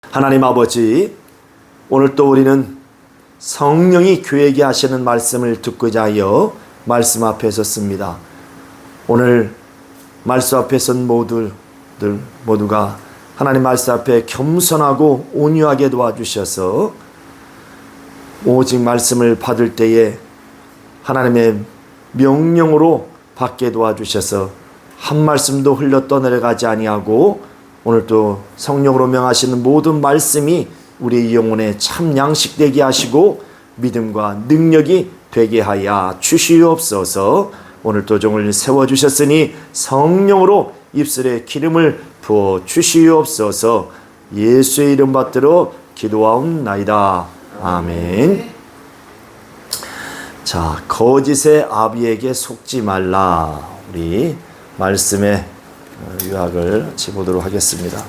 하나님 아버지, 오늘 또 우리는 성령이 교회에게 하시는 말씀을 듣고자 하여 말씀 앞에 섰습니다. 오늘 말씀 앞에 선 모두가 하나님 말씀 앞에 겸손하고 온유하게 도와주셔서 오직 말씀을 받을 때에 하나님의 명령으로 받게 도와주셔서 한 말씀도 흘러 떠내려가지 아니하고 오늘 또 성령으로 명하시는 모든 말씀이 우리의 영혼에 참 양식되게 하시고 믿음과 능력이 되게 하여 주시옵소서. 오늘 또 종을 세워주셨으니 성령으로 입술에 기름을 부어 주시옵소서. 예수의 이름 받들어 기도하옵나이다. 아멘. 자, 거짓의 아비에게 속지 말라. 우리 말씀의 요약을 같이 보도록 하겠습니다. 자,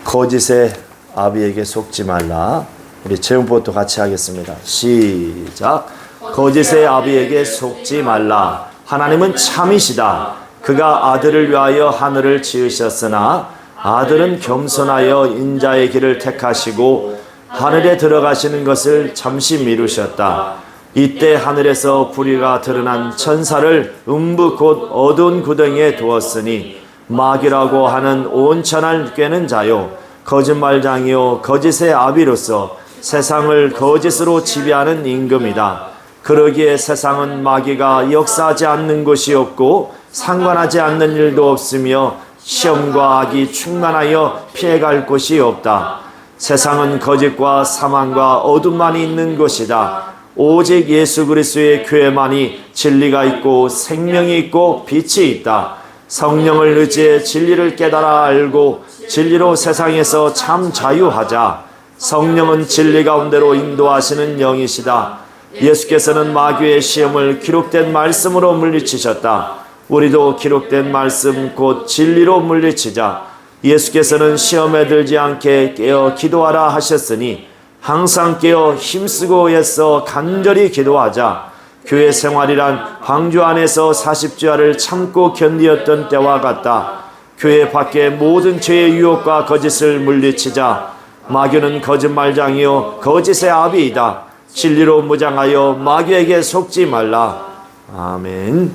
거짓의 아비에게 속지 말라. 우리 제음부터 같이 하겠습니다. 시작. 거짓의 아비에게 속지 말라. 하나님은 참이시다. 그가 아들을 위하여 하늘을 지으셨으나 아들은 겸손하여 인자의 길을 택하시고 하늘에 들어가시는 것을 잠시 미루셨다. 이때 하늘에서 불의가 드러난 천사를 음부 곧 어두운 구덩이에 두었으니 마귀라고 하는 온천을 꿰는 자요 거짓말장이요 거짓의 아비로서 세상을 거짓으로 지배하는 임금이다. 그러기에 세상은 마귀가 역사하지 않는 곳이 없고 상관하지 않는 일도 없으며 시험과 악이 충만하여 피해갈 곳이 없다. 세상은 거짓과 사망과 어둠만이 있는 곳이다. 오직 예수 그리스도의 교회만이 진리가 있고 생명이 있고 빛이 있다. 성령을 의지해 진리를 깨달아 알고 진리로 세상에서 참 자유하자. 성령은 진리 가운데로 인도하시는 영이시다. 예수께서는 마귀의 시험을 기록된 말씀으로 물리치셨다. 우리도 기록된 말씀 곧 진리로 물리치자. 예수께서는 시험에 들지 않게 깨어 기도하라 하셨으니 항상 깨어 힘쓰고 애써 간절히 기도하자. 교회 생활이란 방주 안에서 40주야를 참고 견디었던 때와 같다. 교회 밖의 모든 죄의 유혹과 거짓을 물리치자. 마귀는 거짓말장이요 거짓의 아비이다. 진리로 무장하여 마귀에게 속지 말라. 아멘.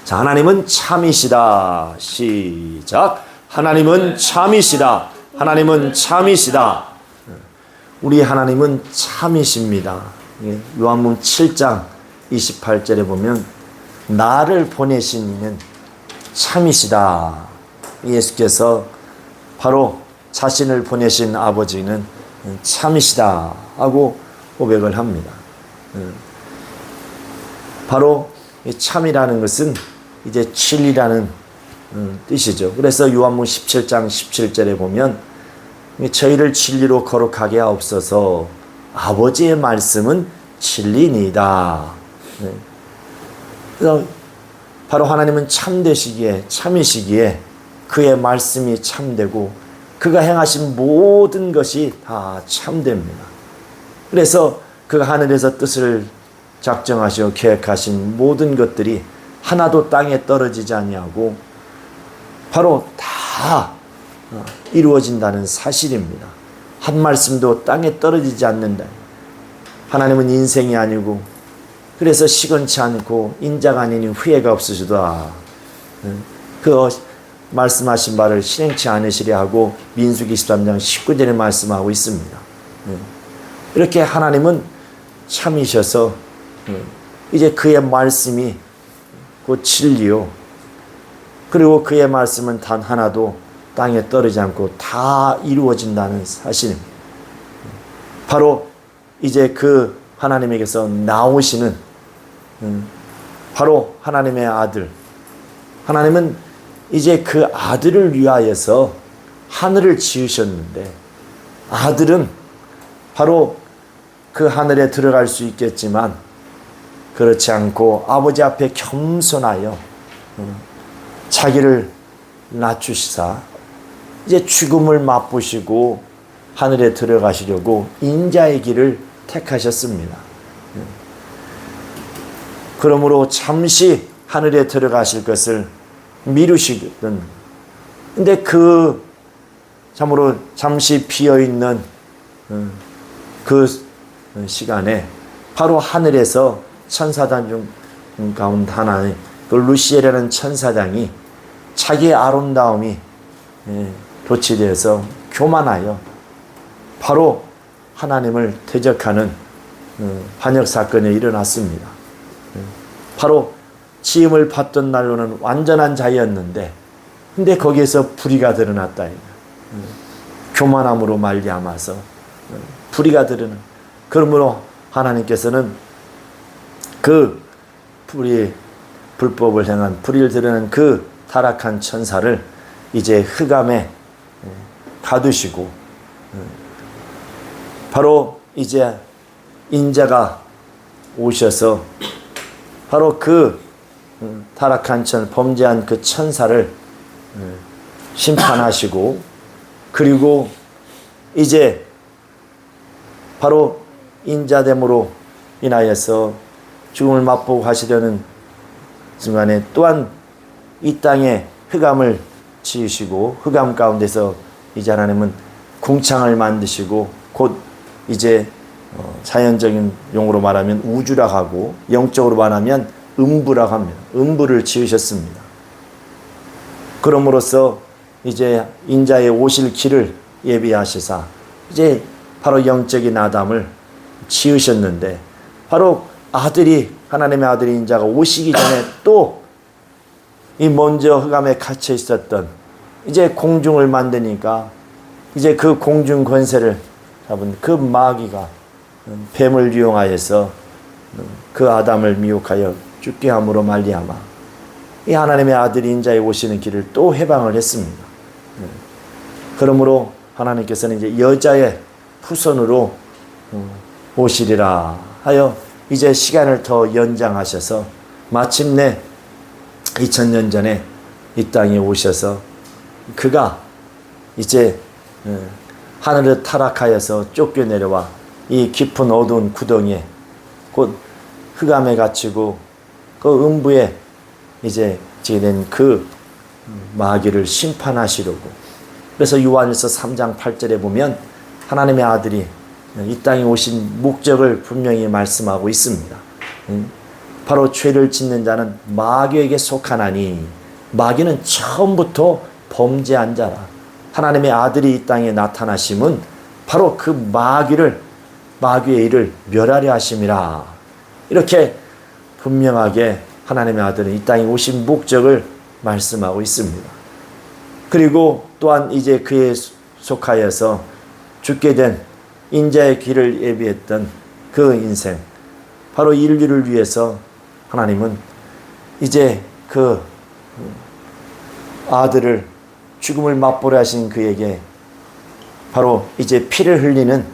자, 하나님은 참이시다. 시작. 하나님은 참이시다. 하나님은 참이시다. 우리 하나님은 참이십니다. 요한복음 7장 28절에 보면 나를 보내신 이는 참이시다. 예수께서 바로 자신을 보내신 아버지는 참이시다 하고 고백을 합니다. 바로 참이라는 것은 이제 진리라는 뜻이죠. 그래서 요한복음 17장 17절에 보면 저희를 진리로 거룩하게 하옵소서. 아버지의 말씀은 진리니이다. 그래서 바로 하나님은 참되시기에 참이시기에 그의 말씀이 참되고 그가 행하신 모든 것이 다 참됩니다. 그래서 그가 하늘에서 뜻을 작정하시어 계획하신 모든 것들이 하나도 땅에 떨어지지 아니하고 바로 다 이루어진다는 사실입니다. 한 말씀도 땅에 떨어지지 않는다. 하나님은 인생이 아니고 그래서 시건치 않고 인자가 아니니 후회가 없으시다. 그 말씀하신 바를 실행치 않으시려 하고 민수기 23장 19절에 말씀하고 있습니다. 이렇게 하나님은 참이셔서 이제 그의 말씀이 곧 진리요 그리고 그의 말씀은 단 하나도 땅에 떨어지지 않고 다 이루어진다는 사실입니다. 바로 이제 그 하나님에게서 나오시는 바로 하나님의 아들. 하나님은 이제 그 아들을 위하여서 하늘을 지으셨는데 아들은 바로 그 하늘에 들어갈 수 있겠지만 그렇지 않고 아버지 앞에 겸손하여 자기를 낮추시사 이제 죽음을 맛보시고 하늘에 들어가시려고 인자의 길을 택하셨습니다. 그러므로 잠시 하늘에 들어가실 것을 미루시던 근데 그 참으로 잠시 비어있는 그 시간에 바로 하늘에서 천사단 중 가운데 하나의 그 루시엘이라는 천사장이 자기의 아름다움이 도취되어서 교만하여 바로 하나님을 대적하는 반역 사건이 일어났습니다. 바로 지음을 받던 날로는 완전한 자였는데 근데 거기에서 불의가 드러났다. 교만함으로 말미암아서 불의가 드러나. 그러므로 하나님께서는 그 불법을 행한 불의를 드러낸 그 타락한 천사를 이제 흑암에 가두시고 바로 이제 인자가 오셔서 바로 그 타락한 범죄한 그 천사를 심판하시고 그리고 이제 바로 인자됨으로 인하여서 죽음을 맛보고 가시려는 순간에 또한 이 땅에 흑암을 지으시고 흑암 가운데서 이제 하나님은 궁창을 만드시고 곧 이제 자연적인 용어로 말하면 우주라고 하고 영적으로 말하면 음부라고 합니다. 음부를 지으셨습니다. 그럼으로써 이제 인자의 오실 길을 예비하시사 이제 바로 영적인 아담을 지으셨는데 바로 아들이 하나님의 아들이 인자가 오시기 전에 또 이 먼저 흑암에 갇혀 있었던 이제 공중을 만드니까 이제 그 공중 권세를 잡은 그 마귀가 뱀을 이용하여서 그 아담을 미혹하여 죽게 함으로 말미암아 이 하나님의 아들이 인자에 오시는 길을 또 해방을 했습니다. 그러므로 하나님께서는 이제 여자의 후손으로 오시리라 하여 이제 시간을 더 연장하셔서 마침내 2000년 전에 이 땅에 오셔서 그가 이제 하늘을 타락하여서 쫓겨내려와 이 깊은 어두운 구덩이에 곧 흑암에 갇히고 그 음부에 이제 지게 그 마귀를 심판하시려고 그래서 요한일서 3장 8절에 보면 하나님의 아들이 이 땅에 오신 목적을 분명히 말씀하고 있습니다. 바로 죄를 짓는 자는 마귀에게 속하나니 마귀는 처음부터 범죄한 자라. 하나님의 아들이 이 땅에 나타나심은 바로 그 마귀의 일을 멸하려 하심이라. 이렇게 분명하게 하나님의 아들은 이 땅에 오신 목적을 말씀하고 있습니다. 그리고 또한 이제 그에 속하여서 죽게 된 인자의 길을 예비했던 그 인생, 바로 인류를 위해서 하나님은 이제 그 아들을 죽음을 맛보려 하신 그에게 바로 이제 피를 흘리는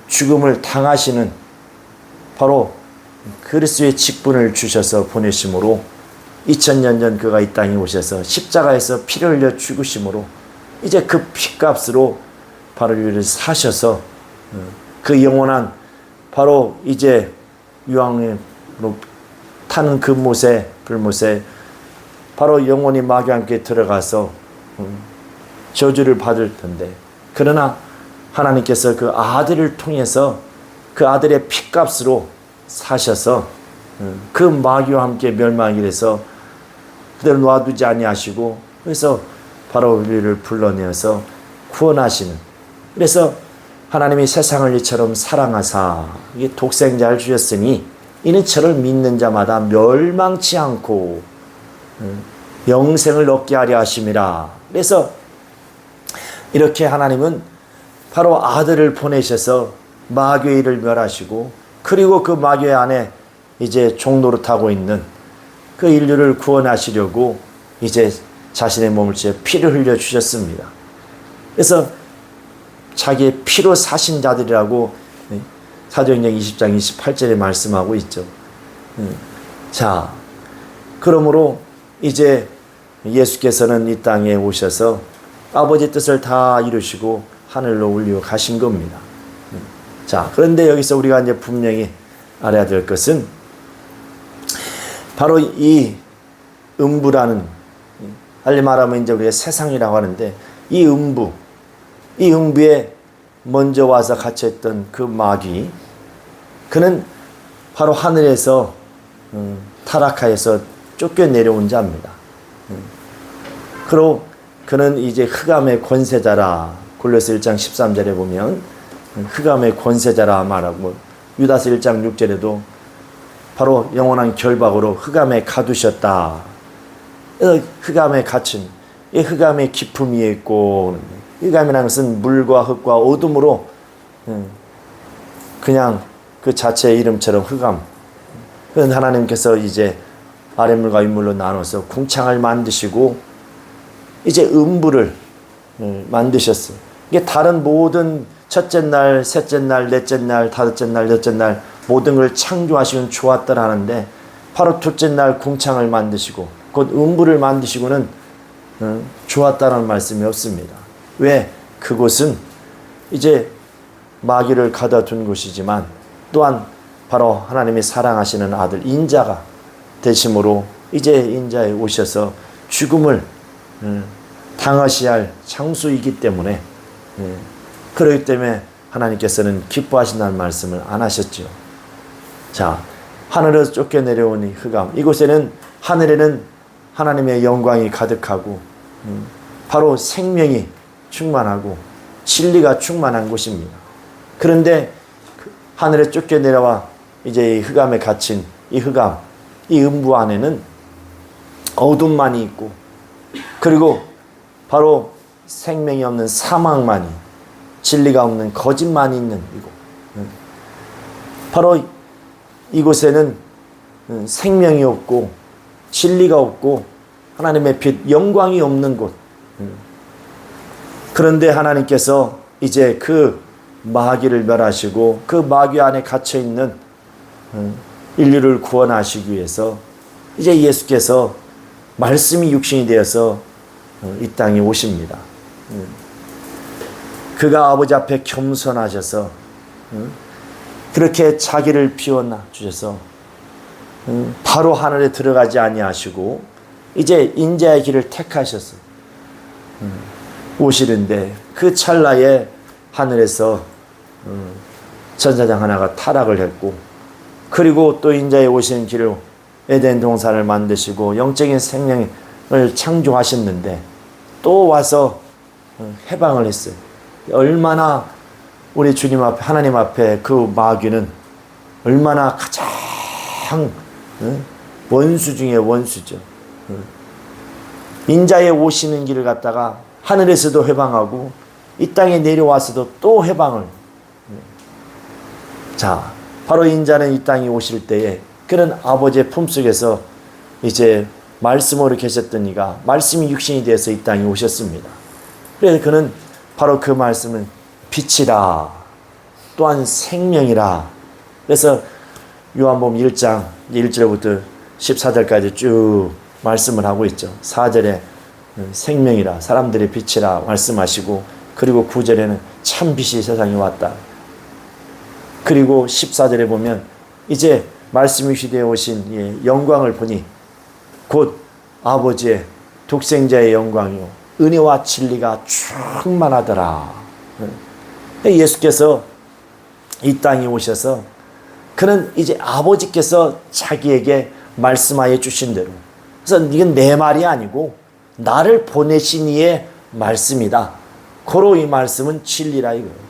죽음을 당하시는 바로 그리스도의 직분을 주셔서 보내심으로 2000년 전 그가 이 땅에 오셔서 십자가에서 피를 흘려 죽으심으로 이제 그 피값으로 바로 우리를 사셔서 그 영원한 바로 이제 유황으로 타는 그 불못에 바로 영원히 마귀와 함께 들어가서 저주를 받을 텐데 그러나 하나님께서 그 아들을 통해서 그 아들의 피값으로 사셔서 그 마귀와 함께 멸망이 돼서 그대로 놔두지 아니하시고 그래서 바로 우리를 불러내어서 구원하시는 그래서 하나님이 세상을 이처럼 사랑하사 이게 독생자를 주셨으니 이는 저를 믿는 자마다 멸망치 않고 영생을 얻게 하려 하심이라. 그래서 이렇게 하나님은 바로 아들을 보내셔서 마귀의 일을 멸하시고 그리고 그 마귀의 안에 이제 종노릇하고 있는 그 인류를 구원하시려고 이제 자신의 몸을 제 피를 흘려 주셨습니다. 그래서 자기의 피로 사신 자들이라고 사도행전 20장 28절에 말씀하고 있죠. 자, 그러므로 이제 예수께서는 이 땅에 오셔서 아버지 뜻을 다 이루시고 하늘로 올려 가신 겁니다. 자, 그런데 여기서 우리가 이제 분명히 알아야 될 것은 바로 이 음부라는 달리 말하면 이제 우리가 세상이라고 하는데, 이 음부에 먼저 와서 갇혀있던 그 마귀, 그는 바로 하늘에서 타락하여서 쫓겨 내려온 자입니다. 그리고 그는 이제 흑암의 권세자라. 골로새 1장 13절에 보면 흑암의 권세자라 말하고, 유다서 1장 6절에도 바로 영원한 결박으로 흑암에 가두셨다. 흑암에 갇힌, 이 흑암의 깊음 위에 있고, 흑암이라는 것은 물과 흙과 어둠으로 그냥 그 자체의 이름처럼 흑암. 그런 하나님께서 이제 아랫물과 윗물로 나눠서 궁창을 만드시고 이제 음부를 만드셨어요. 이게 다른 모든 첫째 날, 셋째 날, 넷째 날, 다섯째 날, 여섯째 날 모든 걸 창조하시면 좋았더라 하는데, 바로 둘째 날 궁창을 만드시고 곧 음부를 만드시고는 좋았다는 말씀이 없습니다. 왜? 그곳은 이제 마귀를 가둬둔 곳이지만 또한 바로 하나님이 사랑하시는 아들 인자가 되심으로 이제 인자에 오셔서 죽음을 당하셔야 할 장소이기 때문에, 그렇기 때문에 하나님께서는 기뻐하신다는 말씀을 안 하셨죠. 자, 하늘에서 쫓겨 내려온 이 흑암, 이곳에는 하늘에는 하나님의 영광이 가득하고 바로 생명이 충만하고 진리가 충만한 곳입니다. 그런데 하늘에 쫓겨 내려와 이제 이 흑암에 갇힌 이 흑암, 이 음부 안에는 어둠만이 있고, 그리고 바로 생명이 없는 사망만이, 진리가 없는 거짓만이 있는 이곳. 바로 이곳에는 생명이 없고 진리가 없고 하나님의 빛, 영광이 없는 곳. 그런데 하나님께서 이제 그 마귀를 멸하시고 그 마귀 안에 갇혀있는 인류를 구원하시기 위해서 이제 예수께서 말씀이 육신이 되어서 이 땅에 오십니다. 그가 아버지 앞에 겸손하셔서 그렇게 자기를 비워놔 주셔서 바로 하늘에 들어가지 아니하시고 이제 인자의 길을 택하셔서 오시는데, 그 찰나에 하늘에서 천사장 하나가 타락을 했고, 그리고 또 인자에 오시는 길로 에덴 동산을 만드시고 영적인 생명을 창조하셨는데 또 와서 해방을 했어요. 얼마나 우리 주님 앞에, 하나님 앞에 그 마귀는 얼마나 가장 원수 중에 원수죠. 인자에 오시는 길을 갖다가 하늘에서도 해방하고 이 땅에 내려와서도 또 해방을. 자, 바로 인자는 이 땅에 오실 때에 그런 아버지의 품속에서 이제 말씀으로 계셨던 이가 말씀이 육신이 되어서 이 땅에 오셨습니다. 그래서 그는 바로 그 말씀은 빛이라, 또한 생명이라. 그래서 요한복음 1장 1절부터 14절까지 쭉 말씀을 하고 있죠. 4절에 생명이라, 사람들의 빛이라 말씀하시고, 그리고 9절에는 참 빛이 세상에 왔다. 그리고 14절에 보면 이제 말씀이 시대에 오신 영광을 보니 곧 아버지의 독생자의 영광이요 은혜와 진리가 충만하더라. 예수께서 이 땅에 오셔서 그는 이제 아버지께서 자기에게 말씀하여 주신 대로, 그래서 이건 내 말이 아니고 나를 보내신 이의 말씀이다. 고로 이 말씀은 진리라 이거예요.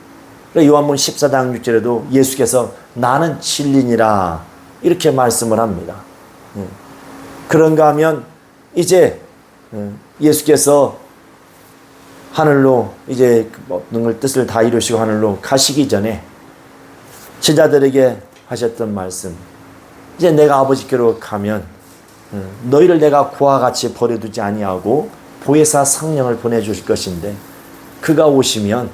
요한복음 14장 6절에도 예수께서 나는 진리니라 이렇게 말씀을 합니다. 그런가 하면 이제 예수께서 하늘로 이제 모든 걸 뜻을 다 이루시고 하늘로 가시기 전에 제자들에게 하셨던 말씀, 이제 내가 아버지께로 가면 너희를 내가 고와 같이 버려두지 아니하고 보혜사 성령을 보내주실 것인데 그가 오시면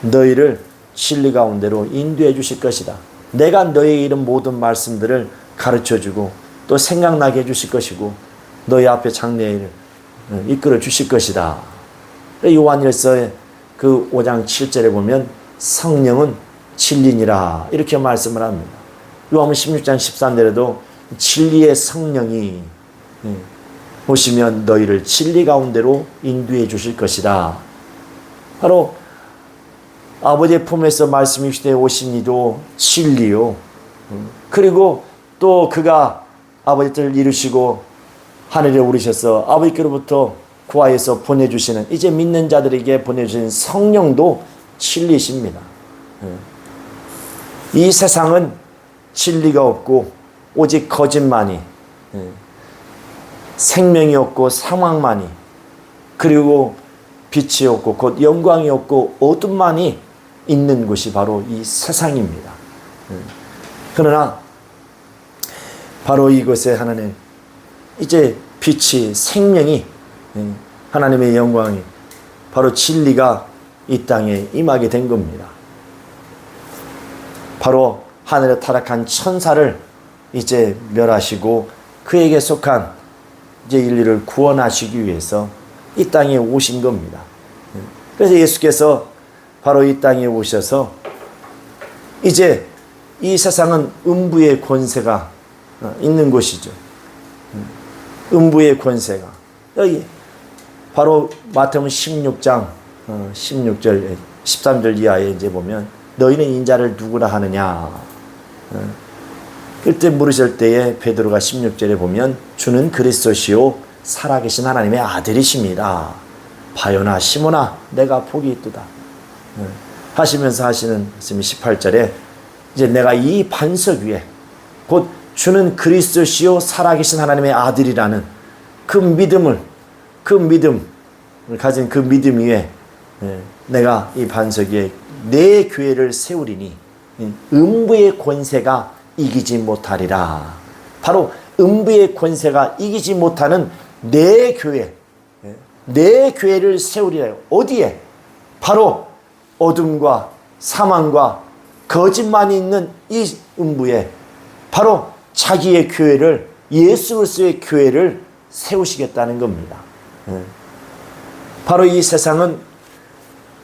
너희를 진리 가운데로 인도해 주실 것이다. 내가 너희의 이런 모든 말씀들을 가르쳐주고 또 생각나게 해주실 것이고 너희 앞에 장래를 이끌어 주실 것이다. 요한일서의 그 5장 7절에 보면 성령은 진리니라 이렇게 말씀을 합니다. 요한복음 16장 13절에도 진리의 성령이 오시면 너희를 진리 가운데로 인도해 주실 것이다. 바로 아버지의 품에서 말씀이 주시되 오신 이도 진리요. 그리고 또 그가 아버지 뜻을 이루시고 하늘에 오르셔서 아버지께로부터 구하여서 보내주시는, 이제 믿는 자들에게 보내주신 성령도 진리십니다. 이 세상은 진리가 없고 오직 거짓만이, 생명이 없고 상황만이, 그리고 빛이 없고 곧 영광이 없고 어둠만이 있는 곳이 바로 이 세상입니다. 그러나 바로 이곳에 하나님, 이제 빛이, 생명이, 하나님의 영광이, 바로 진리가 이 땅에 임하게 된 겁니다. 바로 하늘에 타락한 천사를 이제 멸하시고 그에게 속한 이제 인류를 구원하시기 위해서 이 땅에 오신 겁니다. 그래서 예수께서 바로 이 땅에 오셔서 이제 이 세상은 음부의 권세가 있는 곳이죠. 음부의 권세가 여기 바로 마태복음 16장 16절 13절 이하에 이제 보면 너희는 인자를 누구라 하느냐. 그때 물으실 때에 베드로가 16절에 보면 주는 그리스도시요 살아계신 하나님의 아들이십니다. 바요나 시모나 내가 복이 있도다 하시면서 하시는 말씀이 18절에 이제 내가 이 반석 위에 곧 주는 그리스도시요 살아계신 하나님의 아들이라는 그 믿음을 가진 그 믿음 위에 내가 이 반석 위에 내 교회를 세우리니 음부의 권세가 이기지 못하리라. 바로 음부의 권세가 이기지 못하는 내 교회, 내 교회를 세우리라. 어디에? 바로 어둠과 사망과 거짓만이 있는 이 음부에 바로 자기의 교회를, 예수 그리스도의 교회를 세우시겠다는 겁니다. 바로 이 세상은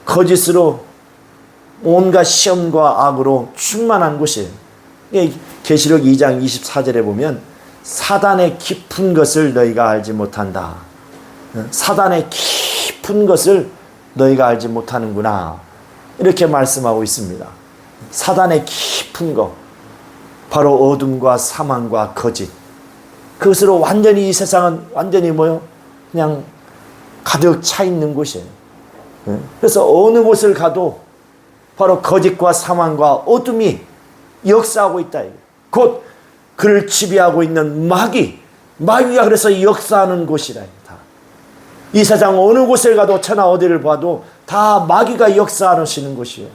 거짓으로 온갖 시험과 악으로 충만한 곳이에요. 계시록 2장 24절에 보면 사단의 깊은 것을 너희가 알지 못한다. 사단의 깊은 것을 너희가 알지 못하는구나. 이렇게 말씀하고 있습니다. 사단의 깊은 것, 바로 어둠과 사망과 거짓. 그것으로 완전히 이 세상은 완전히 뭐요? 그냥 가득 차 있는 곳이에요. 그래서 어느 곳을 가도 바로 거짓과 사망과 어둠이 역사하고 있다. 곧 그를 지배하고 있는 마귀가 그래서 역사하는 곳이라. 이 세상 어느 곳을 가도 천하 어디를 봐도 다 마귀가 역사하시는 곳이에요.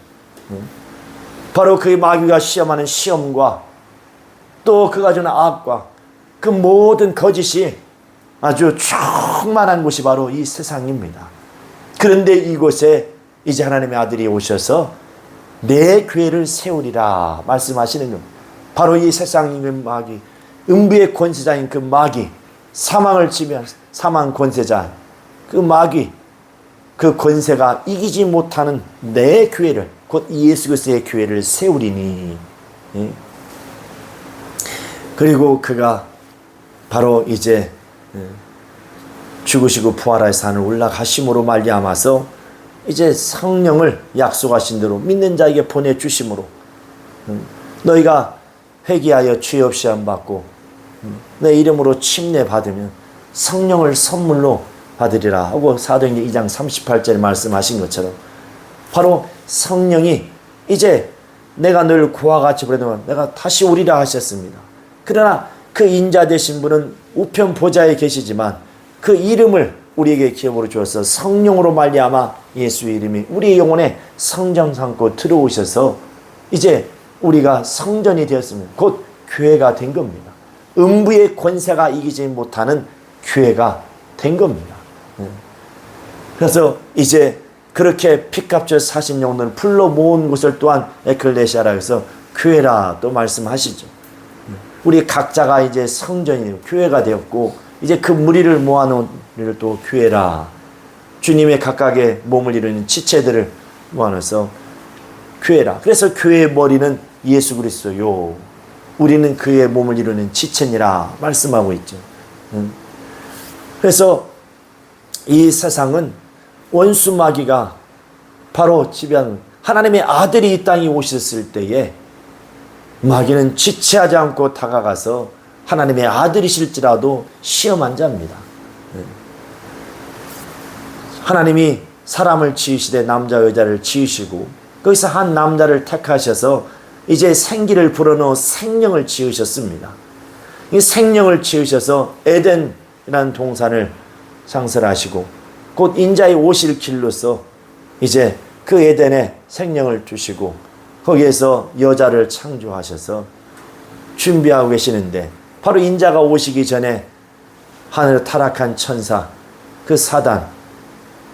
바로 그 마귀가 시험하는 시험과 또 그가 주는 악과 그 모든 거짓이 아주 충만한 곳이 바로 이 세상입니다. 그런데 이곳에 이제 하나님의 아들이 오셔서 내 교회를 세우리라 말씀하시는 겁니다. 바로 이 세상의 마귀, 음부의 권세자인 그 마귀, 사망을 지배한 사망 권세자, 그 마귀, 그 권세가 이기지 못하는 내 교회를, 곧 예수 그리스도의 교회를 세우리니. 그리고 그가 바로 이제 죽으시고 부활하여서 하늘 올라가심으로 말미암아서 이제 성령을 약속하신 대로 믿는 자에게 보내주심으로 너희가 회개하여 죄 없이 안 받고 내 이름으로 침례 받으면 성령을 선물로 받으리라 하고 사도행전 2장 38절에 말씀하신 것처럼 바로 성령이 이제 내가 늘 그와 같이 보내면 내가 다시 오리라 하셨습니다. 그러나 그 인자 되신 분은 우편 보좌에 계시지만 그 이름을 우리에게 기업으로 주어서 성령으로 말미암아 예수의 이름이 우리의 영혼에 성전 삼고 들어오셔서 이제 우리가 성전이 되었으면 곧 교회가 된 겁니다. 음부의 권세가 이기지 못하는 교회가 된 겁니다. 그래서 이제 그렇게 피값을 사신 영혼을 불러 모은 곳을 또한 에클레시아라 해서 교회라 또 말씀하시죠. 우리 각자가 이제 성전이 교회가 되었고 이제 그 무리를 모아놓은 우리를 또 교회라. 주님의 각각의 몸을 이루는 지체들을 모아놓아서 교회라. 그래서 교회의 머리는 예수 그리스도요. 우리는 그의 몸을 이루는 지체니라 말씀하고 있죠. 그래서 이 세상은 원수 마귀가 바로 지배하는, 하나님의 아들이 이 땅에 오셨을 때에 마귀는 지체하지 않고 다가가서 하나님의 아들이실지라도 시험한 자입니다. 하나님이 사람을 지으시되 남자 여자를 지으시고 거기서 한 남자를 택하셔서 이제 생기를 불어넣어 생명을 지으셨습니다. 이 생명을 지으셔서 에덴이라는 동산을 창설하시고 곧 인자의 오실 길로서 이제 그 에덴에 생명을 주시고 거기에서 여자를 창조하셔서 준비하고 계시는데, 바로 인자가 오시기 전에 하늘을 타락한 천사 그 사단,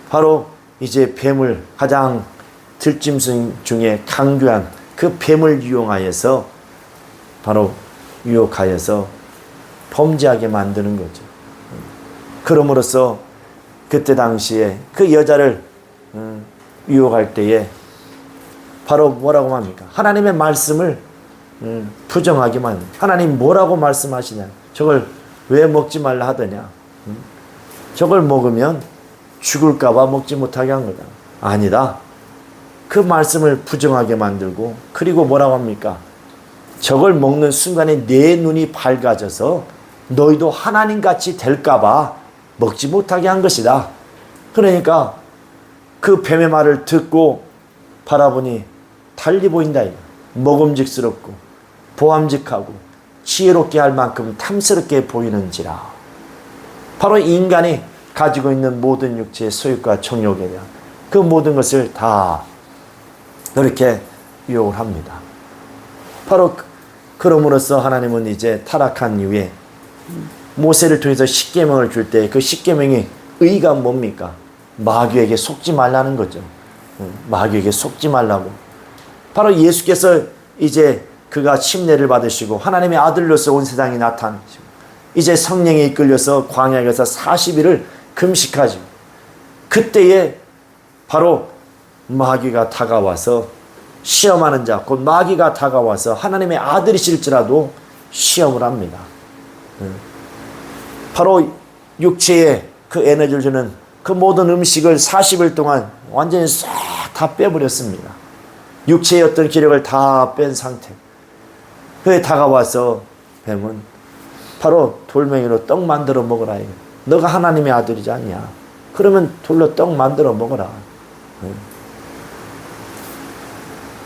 바로 이제 뱀을, 가장 들짐승 중에 강교한 그 뱀을 이용하여서 바로 유혹하여서 범죄하게 만드는 거죠. 그럼으로써 그때 당시에 그 여자를 유혹할 때에 바로 뭐라고 합니까? 하나님의 말씀을 부정하기만. 하나님 뭐라고 말씀하시냐? 저걸 왜 먹지 말라 하더냐? 저걸 먹으면 죽을까 봐 먹지 못하게 한 거다. 아니다. 그 말씀을 부정하게 만들고, 그리고 뭐라고 합니까? 저걸 먹는 순간에 내 눈이 밝아져서 너희도 하나님같이 될까 봐 먹지 못하게 한 것이다. 그러니까 그 뱀의 말을 듣고 바라보니 달리 보인다. 먹음직스럽고 보암직하고 지혜롭게 할 만큼 탐스럽게 보이는지라. 바로 인간이 가지고 있는 모든 육체의 소욕과 정욕에 대한 그 모든 것을 다 그렇게 유혹을 합니다. 바로 그럼으로써 하나님은 이제 타락한 이후에 모세를 통해서 십계명을 줄 때 그 십계명의 의의가 뭡니까? 마귀에게 속지 말라는 거죠. 마귀에게 속지 말라고. 바로 예수께서 이제 그가 침례를 받으시고 하나님의 아들로서 온 세상에 나타나시고 이제 성령에 이끌려서 광야에 가서 40일을 금식하시고, 그때에 바로 마귀가 다가와서 시험하는 자, 곧 마귀가 다가와서 하나님의 아들이실지라도 시험을 합니다. 바로 육체에 그 에너지를 주는 그 모든 음식을 40일 동안 완전히 싹 다 빼버렸습니다. 육체의 어떤 기력을 다 뺀 상태. 그에 다가와서 뱀은 바로 돌멩이로 떡 만들어 먹으라. 너가 하나님의 아들이지 않냐? 그러면 돌로 떡 만들어 먹어라.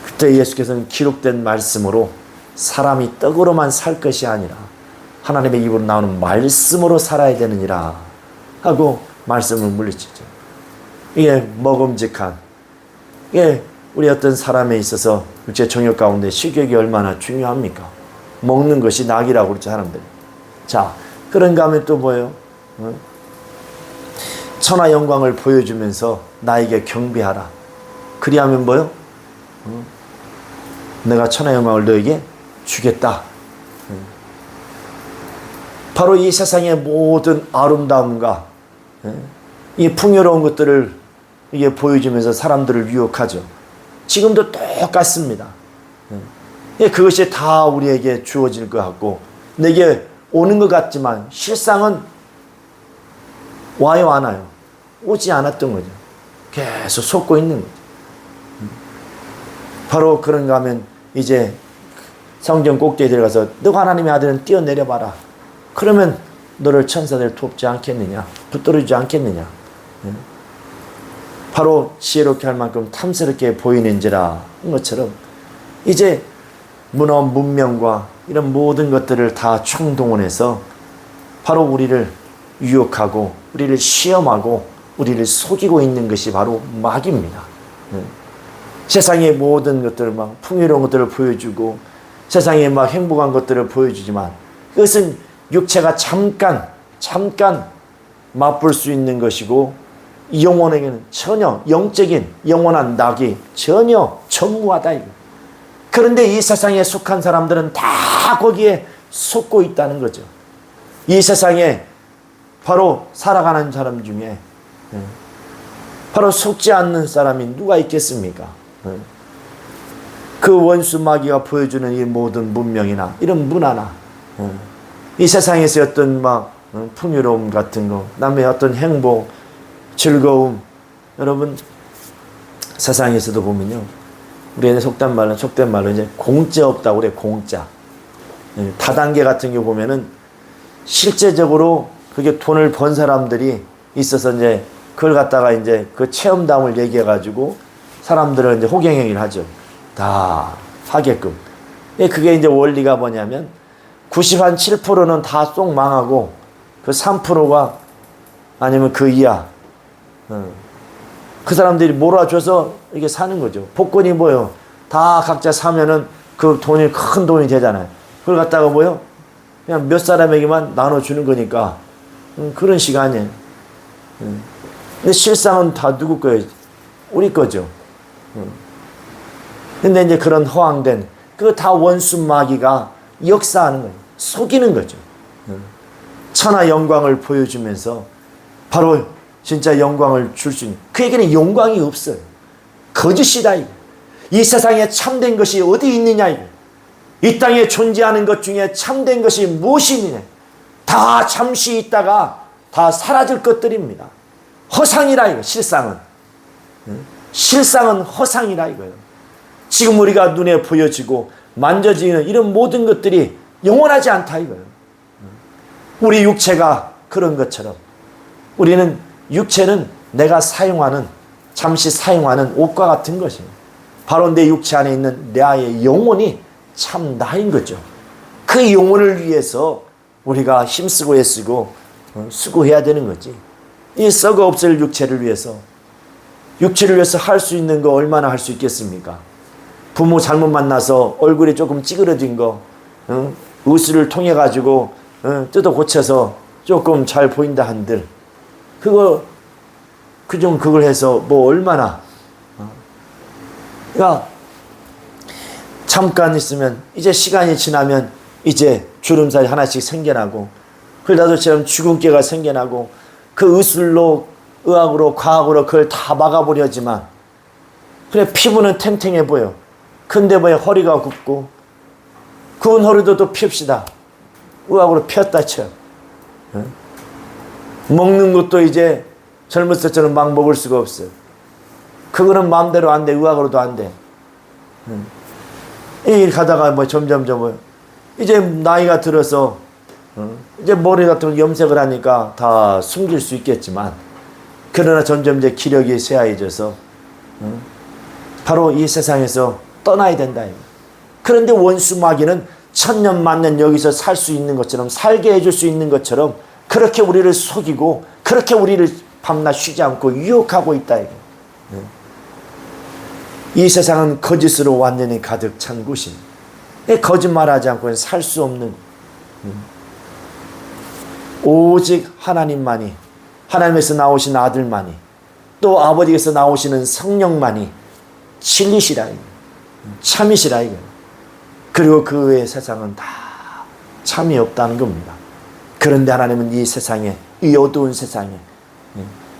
그때 예수께서는 기록된 말씀으로 사람이 떡으로만 살 것이 아니라 하나님의 입으로 나오는 말씀으로 살아야 되느니라 하고 말씀을 물리치죠. 이게 먹음직한, 이게 우리 어떤 사람에 있어서 육체 정욕 가운데 식욕이 얼마나 중요합니까? 먹는 것이 낙이라고 그러죠, 사람들. 자, 그런가 하면 또 뭐예요? 천하 영광을 보여주면서 나에게 경배하라. 그리하면 뭐요? 내가 천하 영광을 너에게 주겠다. 바로 이 세상의 모든 아름다움과 이 풍요로운 것들을 이게 보여주면서 사람들을 유혹하죠. 지금도 똑같습니다. 그것이 다 우리에게 주어질 것 같고 내게 오는 것 같지만 실상은 와요 안 와요? 오지 않았던 거죠. 계속 속고 있는 거죠. 바로 그런가 하면 이제 성전 꼭대기에 들어가서 너가 하나님의 아들은 뛰어내려봐라. 그러면 너를 천사들 돕지 않겠느냐? 붙들어주지 않겠느냐? 바로 지혜롭게 할 만큼 탐스럽게 보이는지라 한 것처럼 이제 문명과 이런 모든 것들을 다 총동원해서 바로 우리를 유혹하고 우리를 시험하고 우리를 속이고 있는 것이 바로 마귀입니다. 세상의 모든 것들을 막 풍요로운 것들을 보여주고 세상에 막 행복한 것들을 보여주지만 그것은 육체가 잠깐 맛볼 수 있는 것이고 영혼에게는 전혀 영적인 영원한 낙이 전혀 전무하다. 그런데 이 세상에 속한 사람들은 다 거기에 속고 있다는 거죠. 이 세상에 바로 살아가는 사람 중에 바로 속지 않는 사람이 누가 있겠습니까? 그 원수 마귀가 보여주는 이 모든 문명이나 이런 문화나 이 세상에서 어떤 막 풍요로움 같은 거, 남의 어떤 행복, 즐거움. 여러분, 세상에서도 보면요, 우리는 속된 말로 이제 공짜 없다고 그래. 공짜. 다단계 같은 경우 보면은 실제적으로 그게 돈을 번 사람들이 있어서 이제 그걸 갖다가 이제 그 체험담을 얘기해가지고 사람들을 이제 호갱행위를 하죠. 다 하게끔. 그게 이제 원리가 뭐냐면 97%는 다 쏙 망하고 그 3%가 아니면 그 이하, 그 사람들이 몰아줘서 이게 사는 거죠. 복권이 뭐요? 다 각자 사면은 그 돈이 큰 돈이 되잖아요. 그걸 갖다가 뭐요? 그냥 몇 사람에게만 나눠주는 거니까 그런 시간이에요. 근데 실상은 다 누구 거예요? 우리 거죠. 근데 이제 그런 허황된 그 다 원수 마귀가 역사하는 거예요. 속이는 거죠. 천하 영광을 보여주면서 바로 진짜 영광을 줄 수 있는, 그에게는 영광이 없어요. 거짓이다 이거. 이 세상에 참된 것이 어디 있느냐 이거. 이 땅에 존재하는 것 중에 참된 것이 무엇이 있느냐. 다 잠시 있다가 다 사라질 것들입니다. 허상이라 이거. 실상은 허상이라 이거예요. 지금 우리가 눈에 보여지고 만져지는 이런 모든 것들이 영원하지 않다 이거예요. 우리 육체가 그런 것처럼 우리는 육체는 내가 사용하는, 잠시 사용하는 옷과 같은 것이에요. 바로 내 육체 안에 있는 나의 영혼이 참 나인 거죠. 그 영혼을 위해서 우리가 힘쓰고 애쓰고 수고해야 되는 거지. 이 썩어 없을 육체를 위해서 할 수 있는 거 얼마나 할 수 있겠습니까? 부모 잘못 만나서 얼굴이 조금 찌그러진 거, 의술을 통해 가지고 뜯어 고쳐서 조금 잘 보인다 한들 그걸 해서 뭐 얼마나, 그러니까 잠깐 있으면 이제 시간이 지나면 이제 주름살이 하나씩 생겨나고, 나도처럼 주근깨가 생겨나고, 그 의술로, 의학으로, 과학으로 그걸 다 막아보려지만 그래 피부는 탱탱해 보여. 근데 뭐 허리가 굽고, 굽은 허리도 또 핍시다. 의학으로 폈다 쳐. 먹는 것도 이제 젊었을 때처럼 막 먹을 수가 없어요. 그거는 마음대로 안 돼. 의학으로도 안 돼. 이 가다가 뭐 점점 이제 나이가 들어서 이제 머리 같은 거 염색을 하니까 다 숨길 수 있겠지만, 그러나 점점 이제 기력이 쇠하해져서 바로 이 세상에서 떠나야 된다. 그런데 원수 마귀는 천년 만년 여기서 살 수 있는 것처럼, 살게 해줄 수 있는 것처럼 그렇게 우리를 속이고, 그렇게 우리를 밤낮 쉬지 않고 유혹하고 있다. 이 세상은 거짓으로 완전히 가득 찬 곳입니다. 거짓말하지 않고는 살 수 없는, 오직 하나님만이, 하나님에서 나오신 아들만이, 또 아버지께서 나오시는 성령만이 진리시라, 참이시라 이거. 그리고 그 외의 세상은 다 참이 없다는 겁니다. 그런데 하나님은 이 세상에, 이 어두운 세상에,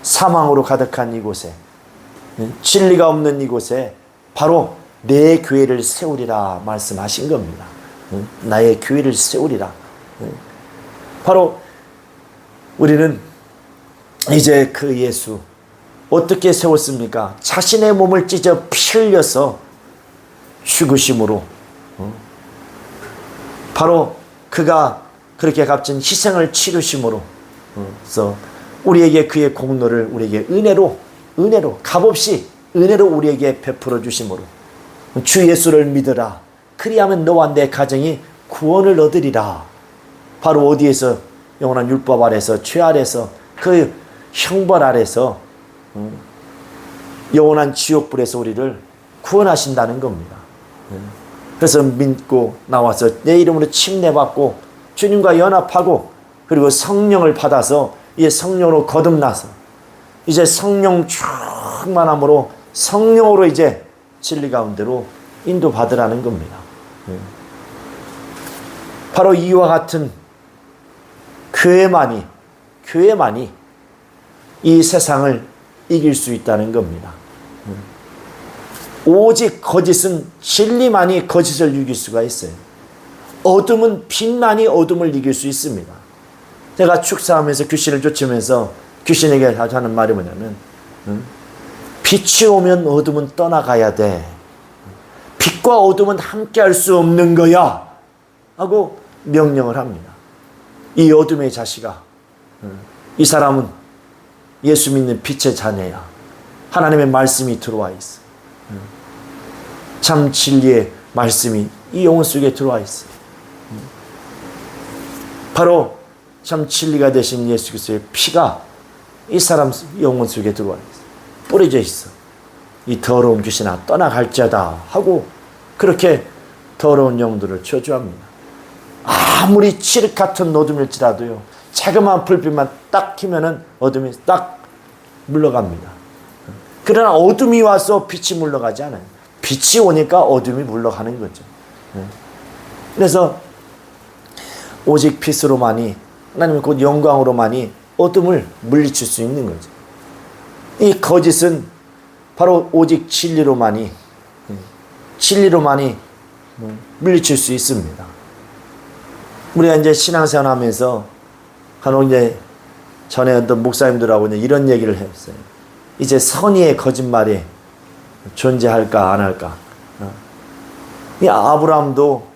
사망으로 가득한 이곳에, 진리가 없는 이곳에 바로 내 교회를 세우리라 말씀하신 겁니다. 나의 교회를 세우리라. 바로 우리는 이제 그 예수 어떻게 세웠습니까? 자신의 몸을 찢어 피 흘려서 죽으심으로, 바로 그가 그렇게 값진 희생을 치르심으로, 그래서 우리에게 그의 공로를 우리에게 은혜로 값없이 은혜로 우리에게 베풀어 주심으로, 주 예수를 믿으라. 그리하면 너와 내 가정이 구원을 얻으리라. 바로 어디에서? 영원한 율법 아래서, 죄 아래서, 그 형벌 아래서, 영원한 지옥불에서 우리를 구원하신다는 겁니다. 그래서 믿고 나와서 내 이름으로 침례받고 주님과 연합하고, 그리고 성령을 받아서 이 성령으로 거듭나서 이제 성령 충만함으로 성령으로 이제 진리 가운데로 인도받으라는 겁니다. 바로 이와 같은 교회만이 이 세상을 이길 수 있다는 겁니다. 오직 거짓은, 진리만이 거짓을 이길 수가 있어요. 어둠은 빛만이 어둠을 이길 수 있습니다. 제가 축사하면서 귀신을 쫓으면서 귀신에게 하는 말이 뭐냐면 빛이 오면 어둠은 떠나가야 돼. 빛과 어둠은 함께 할 수 없는 거야 하고 명령을 합니다. 이 어둠의 자식아, 이 사람은 예수 믿는 빛의 자녀야. 하나님의 말씀이 들어와 있어. 참 진리의 말씀이 이 영혼 속에 들어와 있어. 바로 참 진리가 되신 예수 그리스도의 피가 이 사람 영혼 속에 들어와 있어. 뿌려져 있어. 이 더러운 귀신아 떠나갈지어다 하고 그렇게 더러운 영들을 저주합니다. 아무리 칠흑 같은 어둠일지라도요, 자그마한 불빛만 딱 켜면은 어둠이 딱 물러갑니다. 그러나 어둠이 와서 빛이 물러가지 않아요. 빛이 오니까 어둠이 물러가는 거죠. 그래서 오직 빛으로만이, 하나님의 곧 영광으로만이 어둠을 물리칠 수 있는 거죠. 이 거짓은 바로 오직 진리로만이 물리칠 수 있습니다. 우리가 이제 신앙생활 하면서 간혹 이제 전에 어떤 목사님들하고 이제 이런 얘기를 했어요. 이제 선의의 거짓말이 존재할까 안 할까. 이 아브라함도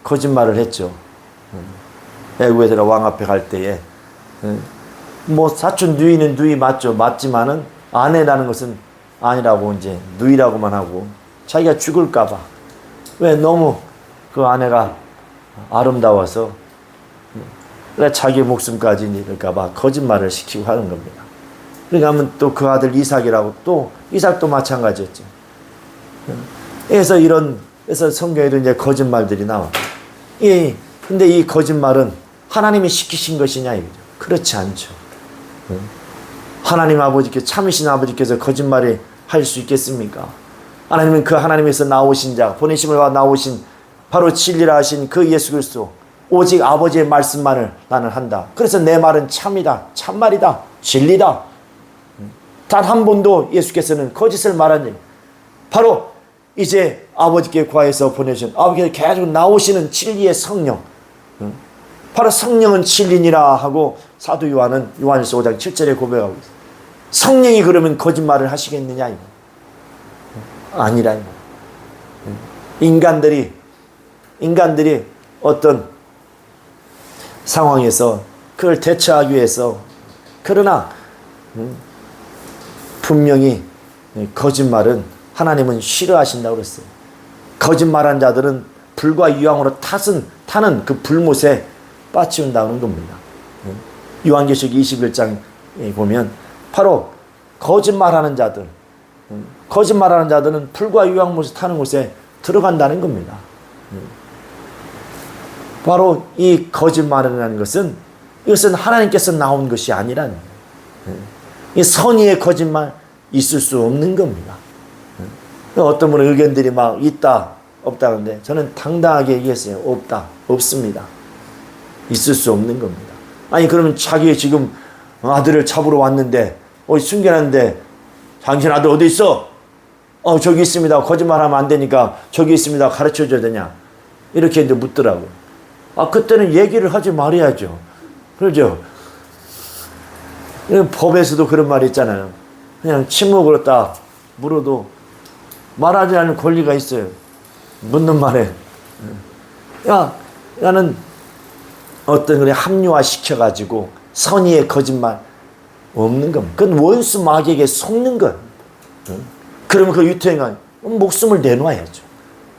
거짓말을 했죠. 애굽에 들어 왕 앞에 갈 때에 뭐 사촌 누이는 누이 맞죠. 맞지만은 아내라는 것은 아니라고 이제 누이라고만 하고 자기가 죽을까봐. 왜? 너무 그 아내가 아름다워서 자기 목숨까지 잃을까봐 거짓말을 시키고 하는 겁니다. 그러니까 하면 또 그 아들 이삭이라고 또 이삭도 마찬가지였죠. 그래서 성경에도 이제 거짓말들이 나와. 근데 이 거짓말은 하나님이 시키신 것이냐 이거죠. 그렇지 않죠. 하나님 아버지께 참으신 아버지께서 거짓말을 할 수 있겠습니까? 하나님은 그 하나님에서 나오신 자, 보내심을 받아 나오신 바로 진리라 하신 그 예수 그리스도, 오직 아버지의 말씀만을 나는 한다. 그래서 내 말은 참이다, 참말이다, 진리다. 단 한 번도 예수께서는 거짓을 말한 일. 바로 이제 아버지께 구하여서 보내신 아버지께서 계속 나오시는 진리의 성령. 바로 성령은 진리니라 하고 사도 요한은 요한일서 5장 7절에 고백하고 있어요. 성령이 그러면 거짓말을 하시겠느냐 이거. 아니라 이거. 인간들이 어떤 상황에서 그걸 대처하기 위해서, 그러나 분명히 거짓말은 하나님은 싫어하신다고 그랬어요. 거짓말한 자들은 불과 유황으로 타는 그 불못에 빠치운다는 겁니다. 요한계시록 21장에 보면 바로 거짓말하는 자들은 불과 유황못에 타는 곳에 들어간다는 겁니다. 바로 이 거짓말이라는 것은, 이것은 하나님께서 나온 것이 아니라는 거예요. 이 선의의 거짓말 있을 수 없는 겁니다. 어떤 분은 의견들이 막 있다 없다 하는데 저는 당당하게 얘기했어요. 없습니다. 있을 수 없는 겁니다. 아니 그러면 자기 지금 아들을 잡으러 왔는데 숨겨놨는데 당신 아들 어디 있어? 저기 있습니다. 거짓말하면 안 되니까 저기 있습니다. 가르쳐줘야 되냐? 이렇게 이제 묻더라고요. 그때는 얘기를 하지 말아야죠. 그러죠? 법에서도 그런 말이 있잖아요. 그냥 침묵으로 딱 물어도 말하지 않을 권리가 있어요. 묻는 말에. 나는 어떤 그래 합리화 시켜가지고 선의의 거짓말 없는 겁니다. 그건 원수 마귀에게 속는 거예요. 그러면 그 유태인은 목숨을 내놓아야죠.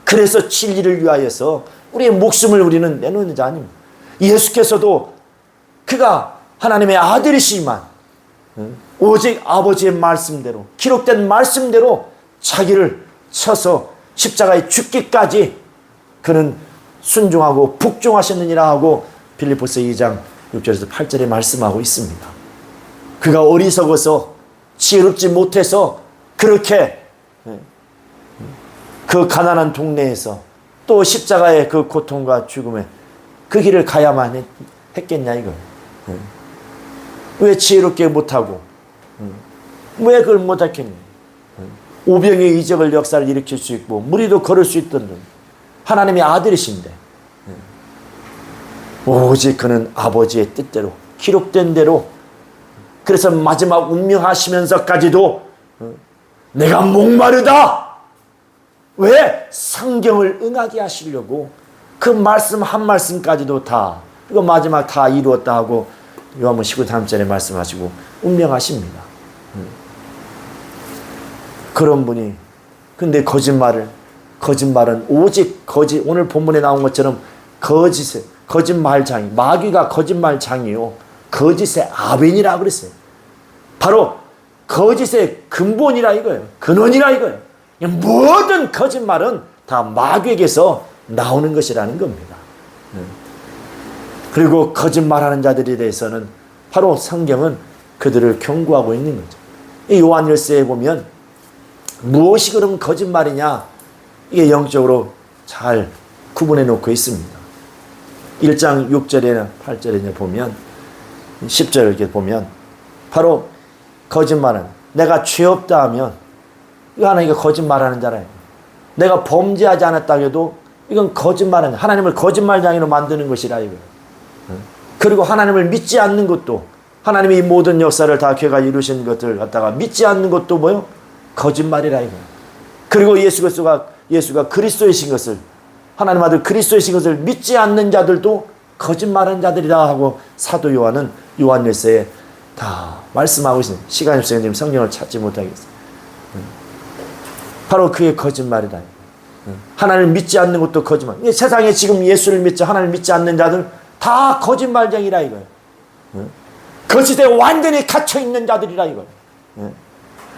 그래서 진리를 위하여서 우리의 목숨을 우리는 내놓는 자 아닙니다. 예수께서도 그가 하나님의 아들이시지만 오직 아버지의 말씀대로, 기록된 말씀대로 자기를 쳐서 십자가에 죽기까지 그는 순종하고 복종하셨느니라 하고 빌립보서 2장 6절에서 8절에 말씀하고 있습니다. 그가 어리석어서 지혜롭지 못해서 그렇게 그 가난한 동네에서 또 십자가의 그 고통과 죽음에 그 길을 가야만 했겠냐 이거. 왜 지혜롭게 못하고 왜 그걸 못했겠냐. 오병의 이적을 역사를 일으킬 수 있고 무리도 걸을 수 있던 하나님의 아들이신데 오직 그는 아버지의 뜻대로 기록된 대로, 그래서 마지막 운명하시면서까지도 내가 목마르다, 왜? 성경을 응하게 하시려고 그 말씀 한 말씀까지도 다, 이거 마지막 다 이루었다 하고 요한복음 19장에 말씀하시고 운명하십니다. 그런 분이, 근데 거짓말은 오직 거짓, 오늘 본문에 나온 것처럼 거짓말장이, 마귀가 거짓말장이요, 거짓의 아벤이라 그랬어요. 바로 거짓의 근본이라 이거예요. 근원이라 이거예요. 모든 거짓말은 다 마귀에게서 나오는 것이라는 겁니다. 그리고 거짓말하는 자들에 대해서는 바로 성경은 그들을 경고하고 있는 거죠. 이 요한일서에 보면 무엇이 그럼 거짓말이냐, 이게 영적으로 잘 구분해 놓고 있습니다. 1장 6절이나 8절에 보면, 10절 이렇게 보면 바로 거짓말은, 내가 죄 없다 하면 이거 하나님이 거짓말하는 자라요. 내가 범죄하지 않았다 해도 이건 거짓말은, 하나님을 거짓말장애로 만드는 것이라 이거예요. 그리고 하나님을 믿지 않는 것도, 하나님이 이 모든 역사를 다 걔가 이루신 것들 갖다가 믿지 않는 것도 뭐요? 거짓말이라 이거예요. 그리고 예수가 그리스도이신 것을, 하나님 아들 그리스도이신 것을 믿지 않는 자들도 거짓말하는 자들이다 하고 사도 요한은 요한일서에 다 말씀하고 있습니다. 시간이 없어서 지금 성경을 찾지 못하겠어요. 바로 그게 거짓말이다. 하나님을 믿지 않는 것도 거짓말. 세상에 지금 예수를 믿지, 하나님을 믿지 않는 자들 다 거짓말쟁이라 이거예요. 거짓에 완전히 갇혀있는 자들이라 이거예요.